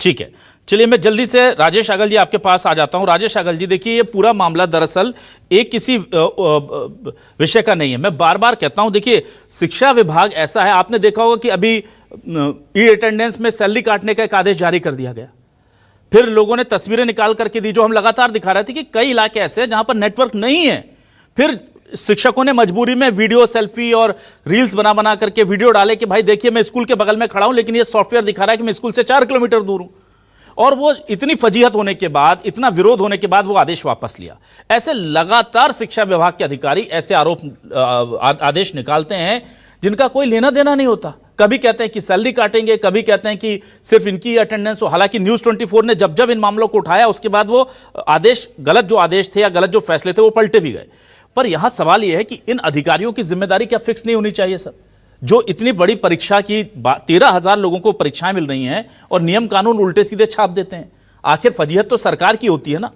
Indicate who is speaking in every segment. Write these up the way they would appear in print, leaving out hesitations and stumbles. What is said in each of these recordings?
Speaker 1: ठीक है, चलिए मैं जल्दी से राजेश आगल जी आपके पास आ जाता हूं। राजेश आगल जी, देखिए ये पूरा मामला दरअसल एक किसी विषय का नहीं है। मैं बार बार कहता हूं, देखिए शिक्षा विभाग ऐसा है, आपने देखा होगा कि अभी ई अटेंडेंस में सैलरी काटने का एक आदेश जारी कर दिया गया, फिर लोगों ने तस्वीरें निकाल करके दी जो हम लगातार दिखा रहे थे कि कई इलाके ऐसे हैं जहां पर नेटवर्क नहीं है, फिर शिक्षकों ने मजबूरी में वीडियो, सेल्फी और रील्स बना बना करके वीडियो डाले कि भाई देखिए मैं स्कूल के बगल में खड़ा हूं लेकिन ये सॉफ्टवेयर दिखा रहा है कि मैं स्कूल से 4 किलोमीटर दूर हूं। और वो इतनी फजीहत होने के बाद, इतना विरोध होने के बाद वो आदेश वापस लिया। ऐसे लगातार शिक्षा विभाग के अधिकारी ऐसे आदेश निकालते हैं जिनका कोई लेना देना नहीं होता। कभी कहते हैं कि सैलरी काटेंगे, कभी कहते हैं कि सिर्फ इनकी अटेंडेंस हो। हालांकि न्यूज़ 24 ने जब जब इन मामलों को उठाया उसके बाद वो आदेश, गलत जो आदेश थे या गलत जो फैसले थे वो पलटे भी गए। पर यहां सवाल यह है कि इन अधिकारियों की जिम्मेदारी क्या फिक्स नहीं होनी चाहिए सर? जो इतनी बड़ी परीक्षा की 13,000 लोगों को परीक्षाएं मिल रही हैं और नियम कानून उल्टे सीधे छाप देते हैं। आखिर फजीहत तो सरकार की होती है ना,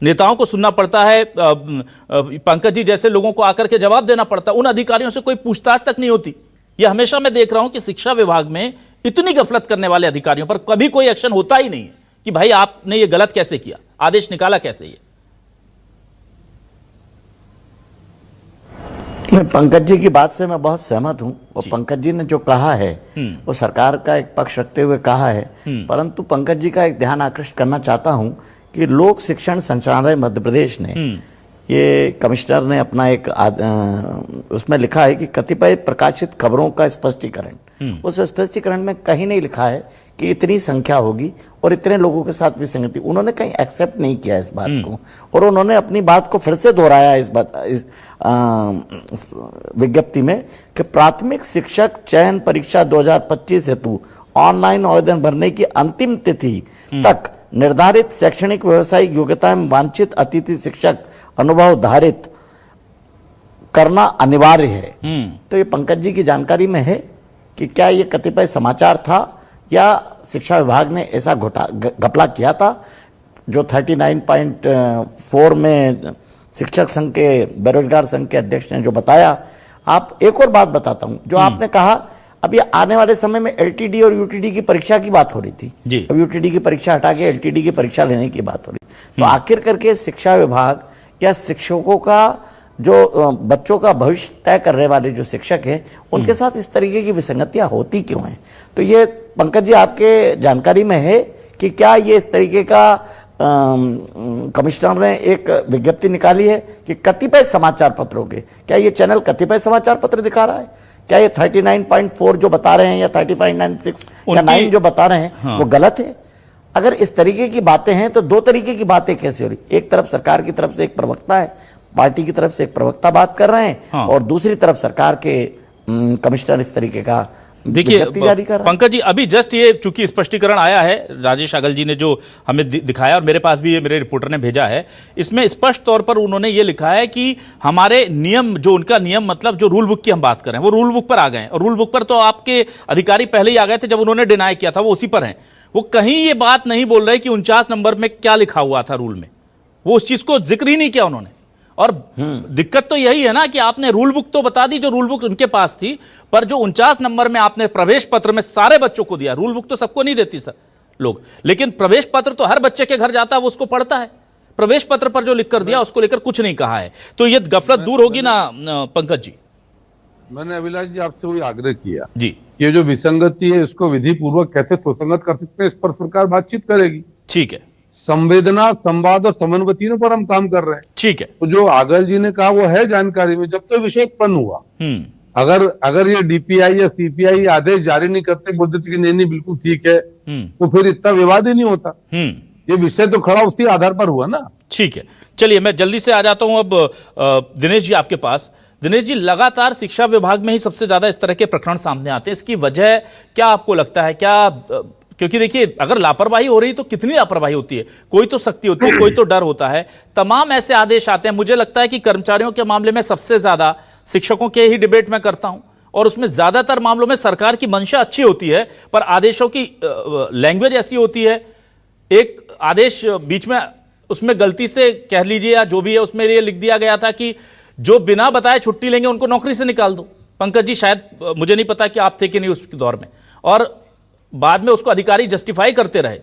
Speaker 1: नेताओं को सुनना पड़ता है, पंकज जी जैसे लोगों को आकर के जवाब देना पड़ता है, उन अधिकारियों से कोई पूछताछ तक नहीं होती। यह हमेशा मैं देख रहा हूं कि शिक्षा विभाग में इतनी गफलत करने वाले अधिकारियों पर कभी कोई एक्शन होता ही नहीं है कि भाई आपने ये गलत कैसे किया, आदेश निकाला कैसे। ये
Speaker 2: मैं पंकज जी की बात से मैं बहुत सहमत हूं और पंकज जी ने जो कहा है वो सरकार का एक पक्ष रखते हुए कहा है, परंतु पंकज जी का एक ध्यान आकृष्ट करना चाहता हूं कि लोक शिक्षण संचालनालय मध्य प्रदेश ने, ये कमिश्नर ने अपना एक उसमें लिखा है कि कतिपय प्रकाशित खबरों का स्पष्टीकरण, उस स्पष्टीकरण में कहीं नहीं लिखा है कि इतनी संख्या होगी और इतने लोगों के साथ विसंगति। उन्होंने कहीं एक्सेप्ट नहीं किया इस बात को और उन्होंने अपनी बात को फिर से दोहराया इस विज्ञप्ति में कि प्राथमिक शिक्षक चयन परीक्षा 2025 हेतु ऑनलाइन आवेदन भरने की अंतिम तिथि तक निर्धारित शैक्षणिक व्यावसायिक योग्यता में वांछित अतिथि शिक्षक अनुभव धारित करना अनिवार्य है। तो ये पंकज जी की जानकारी में है कि क्या ये कतिपय समाचार था या शिक्षा विभाग ने ऐसा घपला किया था जो 39.4 में शिक्षक संघ के, बेरोजगार संघ के अध्यक्ष ने जो बताया। आप एक और बात बताता हूं, जो आपने कहा अभी आने वाले समय में एलटीडी और यूटीडी की परीक्षा की बात हो रही थी, अब यूटीडी की परीक्षा हटा के एलटीडी की परीक्षा लेने की बात हो रही। तो आखिर करके शिक्षा विभाग या शिक्षकों का जो बच्चों का भविष्य तय करने वाले जो शिक्षक हैं उनके साथ इस तरीके की विसंगतियां होती क्यों हैं? तो ये पंकज जी आपके जानकारी में है कि क्या ये इस तरीके का कमिश्नर ने एक विज्ञप्ति निकाली है कि कतिपय समाचार पत्रों के, क्या ये चैनल कतिपय समाचार पत्र दिखा रहा है? क्या ये 39.4 जो बता रहे हैं या 35.96 या 9 जो बता रहे हैं वो गलत है? अगर इस तरीके की बातें हैं तो दो तरीके की बातें कैसे हो रही? एक तरफ सरकार की तरफ से एक प्रवक्ता है, पार्टी की तरफ से एक प्रवक्ता बात कर रहे हैं और दूसरी तरफ सरकार के कमिश्नर इस तरीके का
Speaker 1: देखिए पंकज जी, अभी जस्ट ये चूंकि स्पष्टीकरण आया है, राजेश आगल जी ने जो हमें दिखाया और मेरे पास भी ये मेरे रिपोर्टर ने भेजा है, इसमें स्पष्ट तौर पर उन्होंने ये लिखा है कि हमारे नियम, जो उनका नियम मतलब जो रूल बुक की हम बात कर रहे हैं वो रूल बुक पर आ गए हैं। और रूल बुक पर तो आपके अधिकारी पहले ही आ गए थे जब उन्होंने डिनाई किया था, वो उसी पर हैं। वो कहीं ये बात नहीं बोल रहे कि 49 नंबर में क्या लिखा हुआ था रूल में, वो उस चीज को जिक्र ही नहीं किया उन्होंने। और दिक्कत तो यही है ना कि आपने रूल बुक तो बता दी जो रूल बुक उनके पास थी, पर जो 49 नंबर में आपने प्रवेश पत्र में सारे बच्चों को दिया, रूल बुक तो सबको नहीं देती सर लोग, लेकिन प्रवेश पत्र तो हर बच्चे के घर जाता है, वो उसको पढ़ता है। प्रवेश पत्र पर जो लिख कर दिया उसको लेकर कुछ नहीं कहा है। तो ये गफलत दूर होगी ना पंकज जी?
Speaker 3: मैंने अभिलाष जी आपसे वही आग्रह किया
Speaker 1: जी,
Speaker 3: ये जो विसंगति है इसको विधि पूर्वक कैसे सुसंगत कर सकते हैं, इस पर सरकार बातचीत करेगी।
Speaker 1: ठीक है,
Speaker 3: संवेदना, संवाद और समन्वय तीनों पर हम काम कर रहे हैं।
Speaker 1: ठीक है।
Speaker 3: तो जो आगल जी ने कहा वो है जानकारी में, जब तो विषय उत्पन्न हुआ, अगर ये डीपीआई या सीपीआई आदेश जारी नहीं करते, बोलते थे कि नहीं बिल्कुल ठीक है, तो फिर इतना विवाद ही नहीं होता। ये विषय तो खड़ा उसी आधार पर हुआ ना।
Speaker 1: ठीक है, चलिए मैं जल्दी से आ जाता हूं अब दिनेश जी आपके पास। दिनेश जी, लगातार शिक्षा विभाग में ही सबसे ज्यादा इस तरह के प्रकरण सामने आते हैं, इसकी वजह क्या आपको लगता है? क्या क्योंकि देखिए अगर लापरवाही हो रही तो कितनी लापरवाही होती है, कोई तो सख्ती होती है, कोई तो डर होता है, तमाम ऐसे आदेश आते हैं। मुझे लगता है कि कर्मचारियों के मामले में सबसे ज्यादा शिक्षकों के ही डिबेट में करता हूं और उसमें ज्यादातर मामलों में सरकार की मंशा अच्छी होती है पर आदेशों की लैंग्वेज ऐसी होती है, एक आदेश बीच में उसमें गलती से कह लीजिए या जो भी है उसमें ये लिख दिया गया था कि जो बिना बताए छुट्टी लेंगे उनको नौकरी से निकाल दो। पंकज जी शायद, मुझे नहीं पता कि आप थे कि नहीं उस दौर में, और बाद में उसको अधिकारी जस्टिफाई करते रहे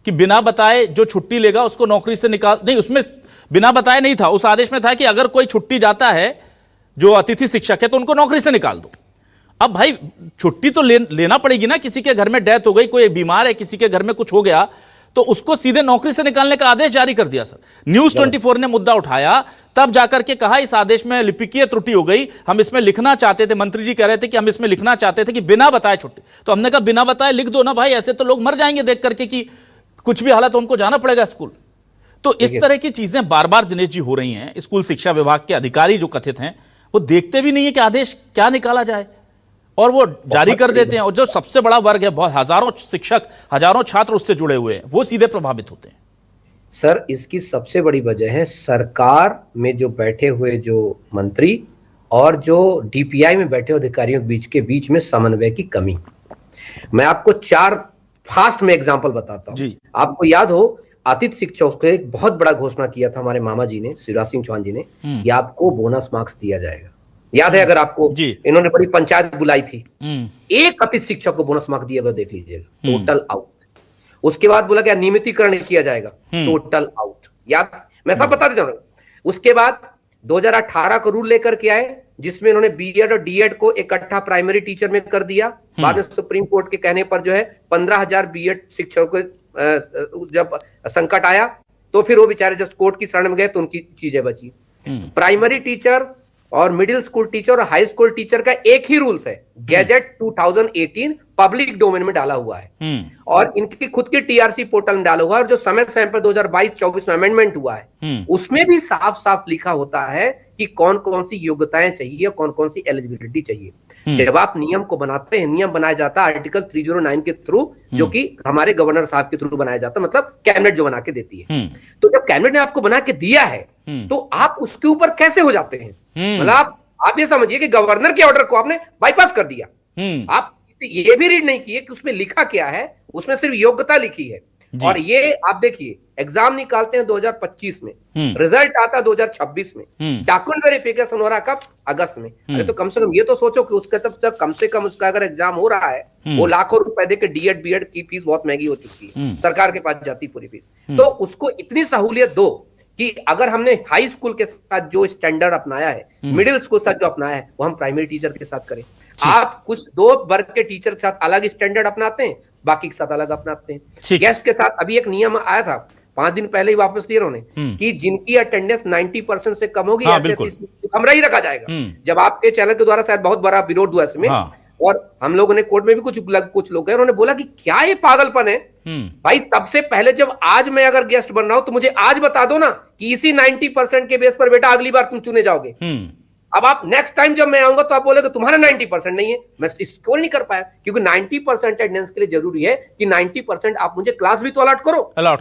Speaker 1: कि बिना बताए जो छुट्टी लेगा उसको नौकरी से निकाल, नहीं, उसमें बिना बताए नहीं था, उस आदेश में था कि अगर कोई छुट्टी जाता है जो अतिथि शिक्षक है तो उनको नौकरी से निकाल दो। अब भाई छुट्टी तो लेना पड़ेगी ना, किसी के घर में डेथ हो गई, कोई बीमार है, किसी के घर में कुछ हो गया, तो उसको सीधे नौकरी से निकालने का आदेश जारी कर दिया। सर, न्यूज 24 ने मुद्दा उठाया, तब जाकर के कहा इस आदेश में लिपिकीय त्रुटि हो गई, हम इसमें लिखना चाहते थे, मंत्री जी कह रहे थे कि हम इसमें लिखना चाहते थे कि बिना बताए छुट्टी। तो हमने कहा बिना बताए लिख दो ना भाई, ऐसे तो लोग मर जाएंगे देख करके कि कुछ भी हालत हो उनको जाना पड़ेगा स्कूल। तो इस तरह की चीजें बार बार दिनेश जी हो रही हैं। स्कूल शिक्षा विभाग के अधिकारी जो कथित हैं वो देखते भी नहीं है कि आदेश क्या निकाला जाए और वो जारी कर देते हैं, और जो सबसे बड़ा वर्ग है, बहुत हजारों शिक्षक, हजारों छात्र उससे जुड़े हुए हैं, वो सीधे प्रभावित होते हैं।
Speaker 4: सर, इसकी सबसे बड़ी वजह है सरकार में जो बैठे हुए जो मंत्री और जो डीपीआई में बैठे अधिकारियों के बीच में समन्वय की कमी। मैं आपको 4 फास्ट में एग्जांपल बताता हूं। आपको याद हो, अतिथि शिक्षकों को एक बहुत बड़ा घोषणा किया था हमारे मामा जी ने, शिवराज सिंह चौहान जी ने, कि आपको बोनस मार्क्स दिया जाएगा। याद है अगर आपको? इन्होंने बड़ी पंचायत बुलाई थी, एक अतिथि शिक्षक को बोनस मार्क्स दिया, देख लीजिएगा, टोटल आउट। उसके बाद बोला क्या नियमितीकरण किया जाएगा, टोटल आउट। याद, मैं सब बता देता हूं। उसके बाद 2018 को रूल लेकर के आए जिसमें इन्होंने बीएड और डीएड को इकट्ठा प्राइमरी टीचर में कर दिया। बाद में सुप्रीम कोर्ट के कहने पर जो है 15,000 बीएड शिक्षकों को जब संकट आया तो फिर वो बेचारे जब कोर्ट की शरण में गए तो उनकी चीजें बची। प्राइमरी टीचर और मिडिल स्कूल टीचर और हाई स्कूल टीचर का एक ही रूल्स है, गैजेट 2018 पब्लिक डोमेन में डाला हुआ है और इनकी खुद की टीआरसी पोर्टल में डाला हुआ है। और जो समय पर 2022-24 में अमेंडमेंट हुआ है उसमें भी साफ साफ लिखा होता है कि कौन कौन सी योग्यताएं चाहिए, कौन कौन सी एलिजिबिलिटी चाहिए। जब आप नियम को बनाते हैं, नियम बनाया जाता है आर्टिकल 309 के थ्रू, जो कि हमारे गवर्नर साहब के थ्रू बनाया जाता है, मतलब कैबिनेट जो बना के देती है। तो जब कैबिनेट ने आपको बना के दिया है तो आप उसके ऊपर कैसे हो जाते हैं? मतलब आप ये समझिए कि गवर्नर के ऑर्डर को आपने बाईपास कर दिया। आप ये भी रीड नहीं किए कि उसमें लिखा क्या है, उसमें सिर्फ योग्यता लिखी है। और ये आप देखिए, एग्जाम निकालते हैं 2025 में, रिजल्ट आता है 2026 में, डॉक्यूमेंट वेरिफिकेशन हो रहा है कब? अगस्त में। अरे तो कम से कम ये तो सोचो कि उसका तब तक कम से कम उसका अगर एग्जाम हो रहा है, वो लाखों रुपए दे के डीएड बीएड की फीस बहुत महंगी हो चुकी है, सरकार के पास जाती पूरी फीस। तो उसको इतनी सहूलियत दो कि अगर हमने हाई स्कूल के साथ जो स्टैंडर्ड अपनाया है, मिडिल स्कूल के साथ जो अपनाया है, वो हम प्राइमरी टीचर के साथ करें। आप कुछ 2 वर्ग के टीचर के साथ अलग स्टैंडर्ड अपनाते हैं, बाकी के साथ अलग अपनाते हैं। गेस्ट के साथ अभी एक नियम आया था 5 दिन पहले ही वापस दिए उन्होंने कि जिनकी अटेंडेंस 90% से कम होगी ऐसे कमरा ही रखा जाएगा। जब आपके चैनल के द्वारा शायद बहुत बड़ा विरोध हुआ इसमें, और हम लोगों ने कोर्ट में भी कुछ लोग गए, उन्होंने बोला कि क्या ये पागलपन है भाई। सबसे पहले जब आज मैं अगर गेस्ट बन रहा हूं तो मुझे आज बता दो ना कि इसी 90% के बेस पर बेटा अगली बार तुम चुने जाओगे। अब आप नेक्स्ट टाइम जब मैं आऊंगा तो आप बोलोगे तुम्हारा 90% नहीं है। मैं इसको नहीं कर पाया क्योंकि 90% अटेंडेंस के लिए जरूरी है कि 90% आप मुझे क्लास भी तो अलॉट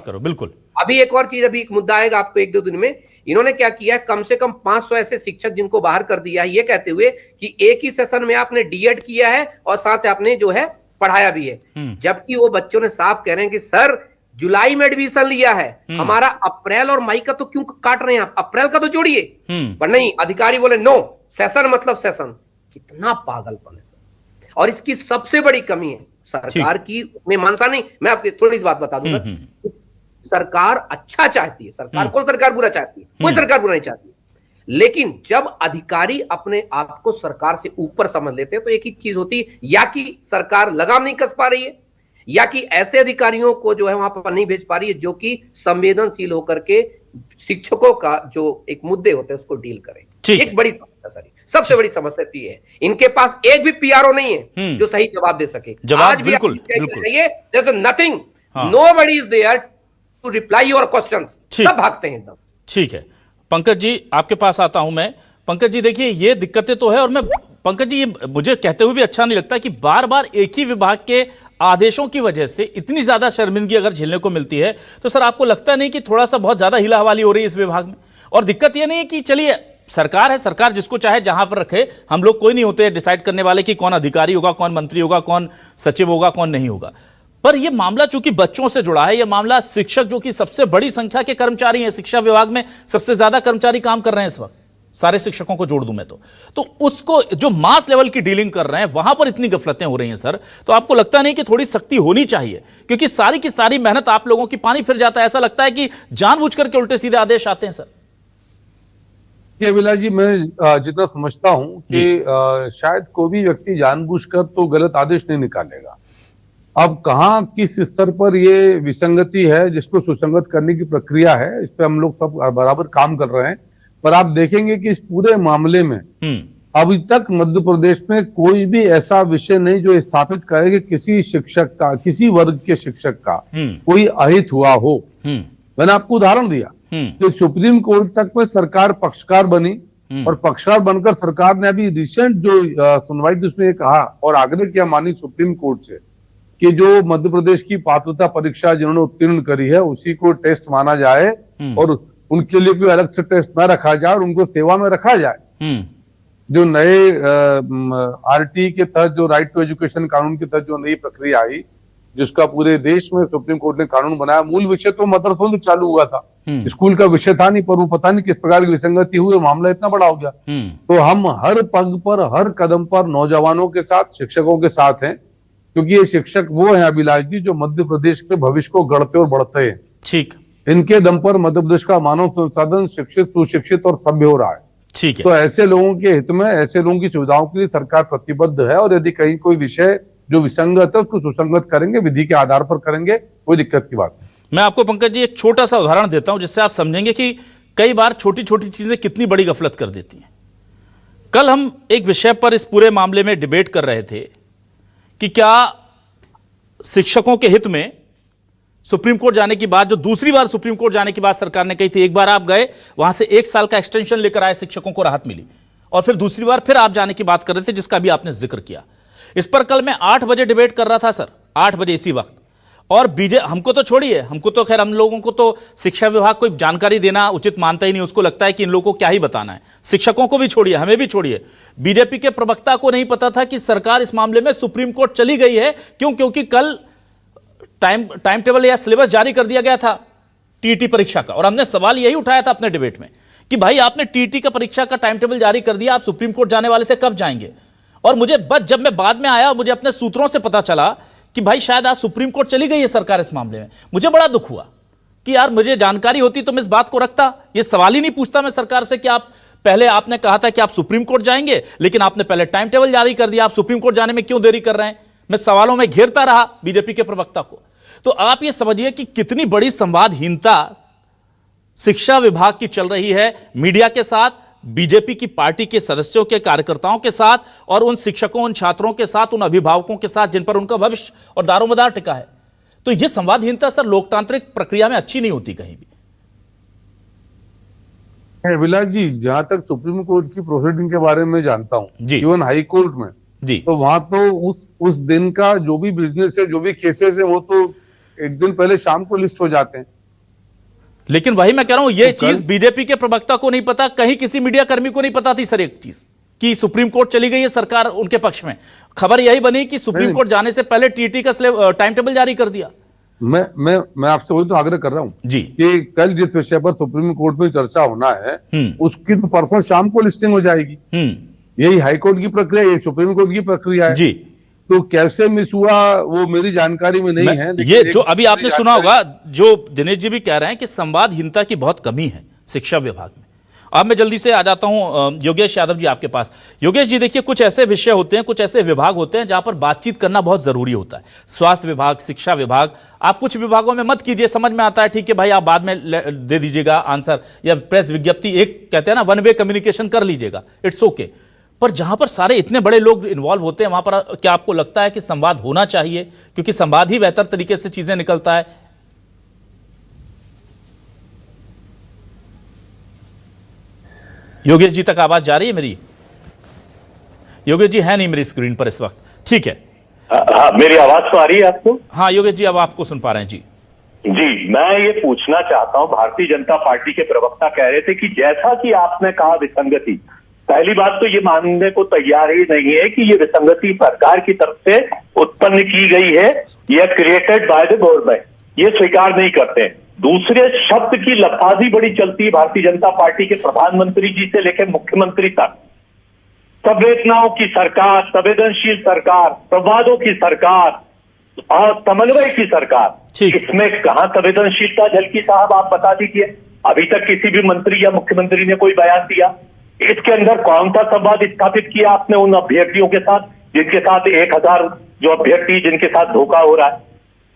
Speaker 4: करो। बिल्कुल। अभी एक और चीज, अभी एक मुद्दा आएगा आपको 1-2 दिन में। इन्होंने क्या किया है, कम से कम 500 ऐसे शिक्षक जिनको बाहर कर दिया है, ये कहते हुए कि एक ही सेशन में आपने डीएड किया है और साथ आपने जो है पढ़ाया भी है। जबकि वो बच्चों ने साफ कह रहे हैं कि सर जुलाई में एडमिशन लिया है, हमारा अप्रैल और मई का तो क्यों काट रहे हैं आप, अप्रैल का तो जोड़िए। पर नहीं, अधिकारी बोले नो, सेशन मतलब सेशन। कितना पागलपन है सर। और इसकी सबसे बड़ी कमी है सरकार की में मानसा नहीं। मैं आपकी थोड़ी सी बात बता दूंगा। सरकार अच्छा चाहती है, सरकार कौन सरकार बुरा चाहती है? कोई सरकार बुरा नहीं चाहती है। लेकिन जब अधिकारी अपने आप को सरकार से ऊपर समझ लेते हैं तो एक ही चीज होती है, या कि सरकार लगाम नहीं कस पा रही है, या कि ऐसे अधिकारियों को जो है वहां पर नहीं भेज पा रही है जो कि संवेदनशील होकर के शिक्षकों का जो एक मुद्दे होते हैं उसको डील करें। एक बड़ी समस्या सर, सबसे बड़ी समस्या ये है, इनके पास एक भी पीआरओ नहीं है जो सही जवाब दे सके। आज भी nothing, nobody is there to reply your questions. सब भागते हैं एकदम। ठीक है
Speaker 1: पंकज जी, आपके पास आता हूं मैं। पंकज जी देखिए, ये दिक्कतें तो है, और मैं पंकज जी, ये मुझे कहते हुए भी अच्छा नहीं लगता कि बार बार एक ही विभाग के आदेशों की वजह से इतनी ज्यादा शर्मिंदगी अगर झेलने को मिलती है तो सर आपको लगता नहीं कि थोड़ा सा बहुत ज्यादा हिला हवाली हो रही है इस विभाग में? और दिक्कत ये नहीं है कि चलिए सरकार है, सरकार जिसको चाहे जहां पर रखे, हम लोग कोई नहीं होते डिसाइड करने वाले कि कौन अधिकारी होगा, कौन मंत्री होगा, कौन सचिव होगा, कौन नहीं होगा। पर यह मामला चूंकि बच्चों से जुड़ा है, यह मामला शिक्षक जो कि सबसे बड़ी संख्या के कर्मचारी हैं, शिक्षा विभाग में सबसे ज्यादा कर्मचारी काम कर रहे हैं इस वक्त, सारे शिक्षकों को जोड़ दूं मैं तो उसको जो मास लेवल की डीलिंग कर रहे हैं वहां पर इतनी गफलतें हो रही हैं सर, तो आपको लगता नहीं कि थोड़ी सख्ती होनी चाहिए? क्योंकि सारी की सारी मेहनत आप लोगों की पानी फिर जाता है, ऐसा लगता है कि जानबूझ करके उल्टे सीधे आदेश आते हैं सर।
Speaker 3: ये अभिलाष जी, मैं जितना समझता हूं कि शायद कोई भी व्यक्ति जानबूझकर तो गलत आदेश नहीं निकालेगा। अब कहाँ किस स्तर पर ये विसंगति है जिसको सुसंगत करने की प्रक्रिया है, इस पे हम लोग सब बराबर काम कर रहे हैं। पर आप देखेंगे कि इस पूरे मामले में अभी तक मध्य प्रदेश में कोई भी ऐसा विषय नहीं जो स्थापित करे कि किसी शिक्षक का, किसी वर्ग के शिक्षक का कोई अहित हुआ हो। मैंने आपको उदाहरण दिया कि सुप्रीम कोर्ट तक में सरकार पक्षकार बनी और पक्षकार बनकर सरकार ने अभी रिसेंट जो सुनवाई थी उसमें कहा और आग्रह किया माननीय सुप्रीम कोर्ट से कि जो मध्य प्रदेश की पात्रता परीक्षा जिन्होंने उत्तीर्ण करी है उसी को टेस्ट माना जाए और उनके लिए कोई अलग से टेस्ट न रखा जाए और उनको सेवा में रखा जाए। जो नए आरटी के तहत, जो राइट टू एजुकेशन कानून के तहत जो नई प्रक्रिया आई, जिसका पूरे देश में सुप्रीम कोर्ट ने कानून बनाया, मूल विषय तो मदरसों से चालू हुआ था, स्कूल का विषय था नहीं, पर वो पता नहीं किस प्रकार की विसंगति हुई और मामला इतना बड़ा हो गया। तो हम हर पग पर, हर कदम पर नौजवानों के साथ, शिक्षकों के साथ हैं, क्योंकि ये शिक्षक वो हैं अभिलाष जी जो मध्य प्रदेश के भविष्य को गढ़ते और बढ़ते हैं।
Speaker 1: ठीक,
Speaker 3: इनके दम पर मध्य प्रदेश का मानव संसाधन शिक्षित, सुशिक्षित और सभ्य हो रहा है।
Speaker 1: ठीक है।
Speaker 3: तो ऐसे लोगों के हित में, ऐसे लोगों की सुविधाओं के लिए सरकार प्रतिबद्ध है और यदि कहीं कोई विषय जो विसंगत है उसको सुसंगत करेंगे, विधि के आधार पर करेंगे, कोई दिक्कत की बात नहीं।
Speaker 1: मैं आपको पंकज जी एक छोटा सा उदाहरण देता हूं जिससे आप समझेंगे कि कई बार छोटी छोटी चीजें कितनी बड़ी गफलत कर देती हैं। कल हम एक विषय पर इस पूरे मामले में डिबेट कर रहे थे कि क्या शिक्षकों के हित में सुप्रीम कोर्ट जाने की बात, जो दूसरी बार सुप्रीम कोर्ट जाने की बात सरकार ने कही थी, एक बार आप गए वहां से 1 साल का एक्सटेंशन लेकर आए, शिक्षकों को राहत मिली, और फिर दूसरी बार फिर आप जाने की बात कर रहे थे जिसका भी आपने जिक्र किया। इस पर कल मैं 8 बजे डिबेट कर रहा था सर, 8 बजे इसी वक्त, और हमको तो छोड़िए, हमको तो खैर, हम लोगों को तो शिक्षा विभाग कोई जानकारी देना उचित मानता ही नहीं, उसको लगता है कि इन लोगों को क्या ही बताना है। शिक्षकों को भी छोड़िए, हमें भी छोड़िए, बीजेपी के प्रवक्ता को नहीं पता था कि सरकार इस मामले में सुप्रीम कोर्ट चली गई है। क्यों? क्योंकि कल टाइम टेबल या सिलेबस जारी कर दिया गया था टीईटी परीक्षा का, और हमने सवाल यही उठाया था अपने डिबेट में कि भाई आपने टीईटी का परीक्षा का टाइम टेबल जारी कर दिया, आप सुप्रीम कोर्ट जाने वाले थे, कब जाएंगे? और मुझे जब मैं बाद में आया, मुझे अपने सूत्रों से पता चला कि भाई शायद आज सुप्रीम कोर्ट चली गई है सरकार इस मामले में। मुझे बड़ा दुख हुआ कि यार मुझे जानकारी होती तो मैं इस बात को रखता, ये सवाल ही नहीं पूछता मैं सरकार से कि आप पहले आपने कहा था कि आप सुप्रीम कोर्ट जाएंगे, लेकिन आपने पहले टाइम टेबल जारी कर दिया, आप सुप्रीम कोर्ट जाने में क्यों देरी कर रहे हैं? मैं सवालों में घेरता रहा बीजेपी के प्रवक्ता को। तो आप ये समझिए कि कितनी बड़ी संवादहीनता शिक्षा विभाग की चल रही है मीडिया के साथ, बीजेपी की पार्टी के सदस्यों के, कार्यकर्ताओं के साथ, और उन शिक्षकों, उन छात्रों के साथ, उन अभिभावकों के साथ जिन पर उनका भविष्य और दारोमदार टिका है। तो यह संवादहीनता सर लोकतांत्रिक प्रक्रिया में अच्छी नहीं होती कहीं भी।
Speaker 3: अभिलाष जी, जहां तक सुप्रीम कोर्ट की प्रोसीडिंग के बारे में जानता हूं, इवन हाई कोर्ट में
Speaker 1: जी,
Speaker 3: तो वहां तो उस दिन का जो भी बिजनेस है, जो भी केसेस है, वो तो एक दिन पहले शाम को लिस्ट हो जाते हैं।
Speaker 1: लेकिन वही मैं कह रहा हूं, ये चीज बीजेपी के प्रवक्ता को नहीं पता, कहीं किसी मीडिया कर्मी को नहीं पता थी सर एक चीज, कि सुप्रीम कोर्ट चली गई है सरकार उनके पक्ष में। खबर यही बनी कि सुप्रीम कोर्ट जाने से पहले टीटी का टाइम टेबल जारी कर दिया।
Speaker 3: मैं आपसे वही तो आग्रह कर रहा हूं
Speaker 1: जी
Speaker 3: कि कल जिस विषय पर सुप्रीम कोर्ट में चर्चा होना है उसकी तो परसों शाम को लिस्टिंग हो जाएगी। यही हाईकोर्ट की प्रक्रिया, ये सुप्रीम कोर्ट की प्रक्रिया है
Speaker 1: जी।
Speaker 3: तो कैसे मिस हुआ वो मेरी जानकारी में नहीं है।
Speaker 1: ये जो अभी आपने सुना होगा, जो दिनेश जी भी कह रहे हैं कि संवादहीनता की बहुत कमी है शिक्षा विभाग में। अब मैं जल्दी से आ जाता हूं योगेश यादव जी आपके पास। योगेश जी देखिए, कुछ ऐसे विषय होते हैं, कुछ ऐसे विभाग होते हैं जहां पर बातचीत करना बहुत जरूरी होता है। स्वास्थ्य विभाग, शिक्षा विभाग, आप कुछ विभागों में मत कीजिए, समझ में आता है, ठीक है भाई, आप बाद में दे दीजिएगा आंसर, या प्रेस विज्ञप्ति, एक कहते हैं ना वन वे कम्युनिकेशन कर लीजिएगा, इट्स ओके। पर जहां पर सारे इतने बड़े लोग इन्वॉल्व होते हैं, वहां पर क्या आपको लगता है कि संवाद होना चाहिए? क्योंकि संवाद ही बेहतर तरीके से चीजें निकलता है। योगेश जी तक आवाज जा रही है मेरी? योगेश जी है नहीं मेरी स्क्रीन पर इस वक्त, ठीक है।
Speaker 5: हाँ, मेरी आवाज तो आ रही है आपको?
Speaker 1: हाँ योगेश जी, अब आपको सुन पा रहे हैं जी।
Speaker 5: जी, मैं ये पूछना चाहता हूं, भारतीय जनता पार्टी के प्रवक्ता कह रहे थे कि जैसा कि आपने कहा विसंगति, पहली बात तो ये मानने को तैयार ही नहीं है कि ये विसंगति सरकार की तरफ से उत्पन्न की गई है, यह क्रिएटेड बाय द गवर्नमेंट, ये स्वीकार नहीं करते। दूसरे शब्द की लफाजी बड़ी चलती है भारतीय जनता पार्टी के प्रधानमंत्री जी से लेकर मुख्यमंत्री तक। संवेदनाओं की सरकार, संवेदनशील सरकार, संवादों की सरकार और समन्वय की सरकार,
Speaker 1: ठीक।
Speaker 5: इसमें कहां संवेदनशीलता झलकी साहब, आप बता दीजिए। अभी तक किसी भी मंत्री या मुख्यमंत्री ने कोई बयान दिया? इसके अंदर कौन सा संवाद स्थापित किया आपने उन अभ्यर्थियों के साथ जिनके साथ 1000 जो अभ्यर्थी जिनके साथ धोखा हो रहा है?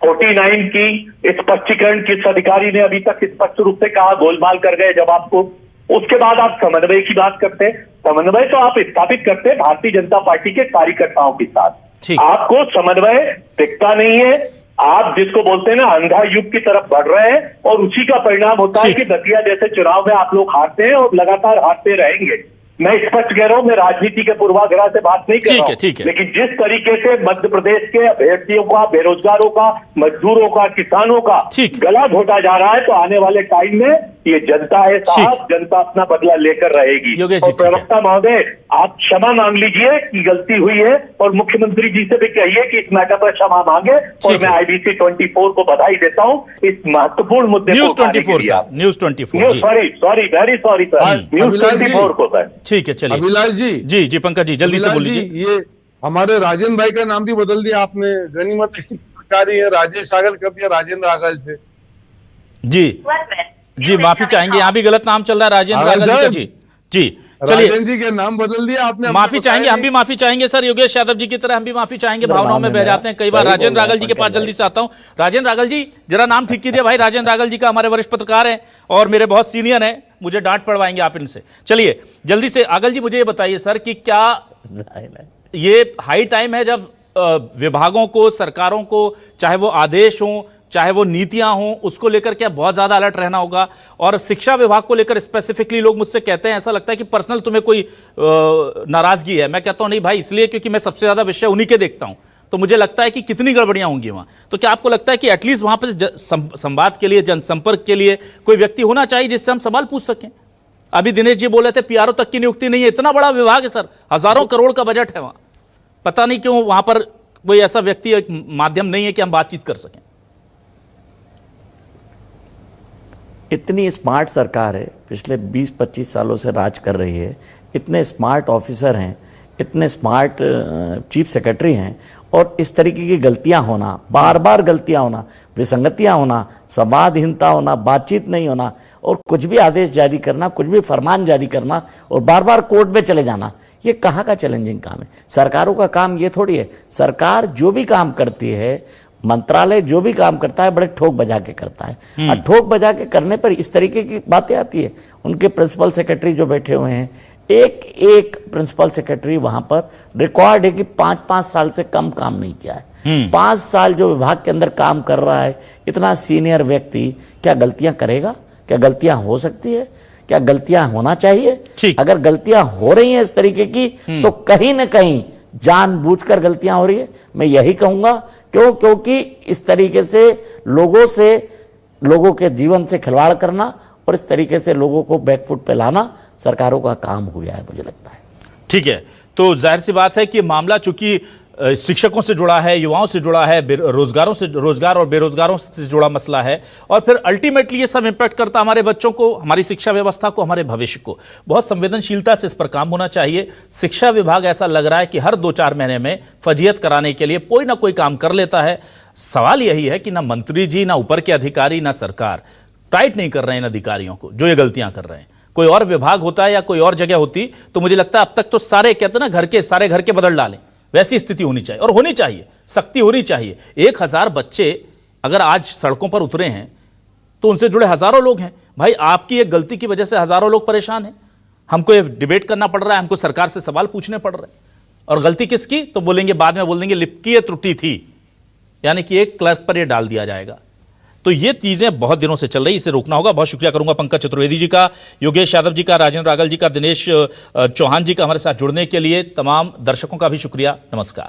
Speaker 5: 49 की स्पष्टीकरण किस अधिकारी ने अभी तक स्पष्ट रूप से कहा? गोलमाल कर गए जब आपको। उसके बाद आप समन्वय की बात करते हैं। समन्वय तो आप स्थापित करते हैं भारतीय जनता पार्टी के कार्यकर्ताओं के साथ,
Speaker 1: ठीक।
Speaker 5: आपको समन्वय दिखता नहीं है। आप जिसको बोलते हैं ना अंधा युग की तरफ बढ़ रहे हैं और उसी का परिणाम होता है
Speaker 1: ठीक।
Speaker 5: कि दतिया जैसे चुनाव में आप लोग हारते हैं और लगातार हारते रहेंगे। मैं स्पष्ट कह रहा हूं, मैं राजनीति के पूर्वाग्रह से बात नहीं कर रहा हूं,
Speaker 1: ठीक है।
Speaker 5: लेकिन जिस तरीके से मध्य प्रदेश के अभ्यर्थियों का, बेरोजगारों का, मजदूरों का, किसानों का
Speaker 1: ठीक।
Speaker 5: गला घोटा जा रहा है, तो आने वाले टाइम में ये जनता है साहब, जनता अपना बदला लेकर रहेगी।
Speaker 1: योगेश जी,
Speaker 5: और
Speaker 1: ठीक है।
Speaker 5: प्रवक्ता महोदय, आप क्षमा मांग लीजिए कि गलती हुई है और मुख्यमंत्री जी से भी कहिए कि इस मैटर पर क्षमा मांगे। और
Speaker 1: ठीक
Speaker 5: मैं
Speaker 1: है।
Speaker 5: IBC 24 को बधाई देता हूं इस महत्वपूर्ण मुद्दे
Speaker 1: न्यूज
Speaker 5: को उठाने के
Speaker 1: 24
Speaker 5: लिए।
Speaker 1: सर, न्यूज 24
Speaker 5: न्यूज
Speaker 1: जी,
Speaker 5: sorry very sorry sir, news
Speaker 3: Abhilash ji.
Speaker 5: 24 को सर।
Speaker 1: ठीक है। चलिए
Speaker 3: अभिलाष जी,
Speaker 1: जी पंकज जी, जल्दी से
Speaker 3: अभिलाष
Speaker 1: बोल
Speaker 3: जी,
Speaker 1: लीजिए।
Speaker 3: ये हमारे राजेंद्र भाई का नाम भी बदल दिया आपने। गनीमत पत्रकारी है, राजेश आगल कर दिया राजेंद्र आगल से।
Speaker 1: जी माफी चाहेंगे, यहाँ भी गलत नाम चल रहा है राजेंद्र
Speaker 3: आगल
Speaker 1: रागल जी का।
Speaker 3: साहब।
Speaker 1: जी चलिए,
Speaker 3: राजेंद्र जी के नाम बदल दिया आपने। हमने
Speaker 1: माफी चाहेंगे,
Speaker 3: बताया
Speaker 1: हम भी माफी चाहेंगे सर। योगेश यादव जी की तरह हम भी माफी चाहेंगे, भावनाओं में बह जाते हैं कई बार।
Speaker 2: सही बोल
Speaker 1: राजेंद्र
Speaker 2: रहे हैं
Speaker 1: रागल जी के पास
Speaker 2: पंकज
Speaker 1: जल्दी से आता हूं। राजेंद्र रागल जी, जरा नाम ठीक कीजिए भाई। राजेंद्र रागल जी का हमारे वरिष्ठ पत्रकार हैं और मेरे बहुत सीनियर हैं, मुझे डांट पड़वाएंगे आप इनसे। चलिए जल्दी से आगल जी, मुझे ये बताइए सर कि क्या ये हाई टाइम है जब विभागों को, सरकारों को, चाहे वो आदेश हों, चाहे वो नीतियां हों, उसको लेकर क्या बहुत ज्यादा अलर्ट रहना होगा? और शिक्षा विभाग को लेकर स्पेसिफिकली लोग मुझसे कहते हैं, ऐसा लगता है कि पर्सनल तुम्हें कोई नाराजगी है। मैं कहता हूं नहीं भाई, इसलिए क्योंकि मैं सबसे ज्यादा विषय उन्हीं के देखता हूं, तो मुझे लगता है कि कितनी गड़बड़ियां होंगी वहां। तो क्या आपको लगता है कि एटलीस्ट वहां पर संवाद के लिए, जनसंपर्क के लिए कोई व्यक्ति होना चाहिए जिससे हम सवाल पूछ सकें? अभी दिनेश जी बोले थे PRO तक की नियुक्ति नहीं है। इतना बड़ा विभाग है सर, हजारों करोड़ का बजट है वहां, पता नहीं क्यों वहां पर कोई ऐसा व्यक्ति, माध्यम नहीं है कि हम बातचीत कर सकें।
Speaker 2: इतनी स्मार्ट सरकार है, पिछले 20-25 सालों से राज कर रही है। इतने स्मार्ट ऑफिसर हैं, इतने स्मार्ट चीफ सेक्रेटरी हैं, और इस तरीके की गलतियां होना, बार बार गलतियां होना, विसंगतियां होना, संवादहीनता होना, बातचीत नहीं होना, और कुछ भी आदेश जारी करना, कुछ भी फरमान जारी करना और बार बार कोर्ट में चले जाना, ये कहाँ का चैलेंजिंग काम है? सरकारों का काम ये थोड़ी है। सरकार जो भी काम करती है, मंत्रालय जो भी काम करता है, बड़े ठोक बजा के करता है। और ठोक बजा के करने पर इस तरीके की बातें आती है। उनके प्रिंसिपल सेक्रेटरी जो बैठे हुए हैं, एक एक प्रिंसिपल सेक्रेटरी वहां पर रिकॉर्ड है कि 5-5 साल से कम काम नहीं किया है। 5 साल जो विभाग के अंदर काम कर रहा है, इतना सीनियर व्यक्ति क्या गलतियां करेगा? क्या गलतियां हो सकती है? क्या गलतियां होना चाहिए? अगर गलतियां हो रही हैं इस तरीके की, तो कहीं ना कहीं जानबूझकर गलतियां हो रही है, मैं यही कहूंगा। क्योंकि इस तरीके से लोगों के जीवन से खिलवाड़ करना और इस तरीके से लोगों को बैकफुट पे लाना सरकारों का काम हो गया है, मुझे लगता है।
Speaker 1: ठीक है, तो जाहिर सी बात है कि मामला चूंकि शिक्षकों से जुड़ा है, युवाओं से जुड़ा है, रोजगार और बेरोजगारों से जुड़ा मसला है, और फिर अल्टीमेटली ये सब इंपैक्ट करता हमारे बच्चों को, हमारी शिक्षा व्यवस्था को, हमारे भविष्य को। बहुत संवेदनशीलता से इस पर काम होना चाहिए। शिक्षा विभाग ऐसा लग रहा है कि हर 2-4 महीने में फजीयत कराने के लिए कोई ना कोई काम कर लेता है। सवाल यही है कि ना मंत्री जी, ना ऊपर के अधिकारी, ना सरकार टाइट नहीं कर रहे हैं इन अधिकारियों को जो ये गलतियां कर रहे हैं। कोई और विभाग होता है या कोई और जगह होती तो मुझे लगता है अब तक तो सारे, कहते हैं ना, सारे घर के बदल डालें, वैसी स्थिति होनी चाहिए। और होनी चाहिए, सख्ती होनी चाहिए। 1000 बच्चे अगर आज सड़कों पर उतरे हैं तो उनसे जुड़े हजारों लोग हैं। भाई आपकी एक गलती की वजह से हजारों लोग परेशान हैं। हमको ये डिबेट करना पड़ रहा है, हमको सरकार से सवाल पूछने पड़ रहे हैं। और गलती किसकी? तो बोलेंगे, बाद में बोल देंगे लिपकी त्रुटि थी, यानी कि एक क्लर्क पर यह डाल दिया जाएगा। तो ये चीजें बहुत दिनों से चल रही, इसे रोकना होगा। बहुत शुक्रिया करूंगा पंकज चतुर्वेदी जी का, योगेश यादव जी का, राजेंद्र रागल जी का, दिनेश चौहान जी का हमारे साथ जुड़ने के लिए। तमाम दर्शकों का भी शुक्रिया। नमस्कार।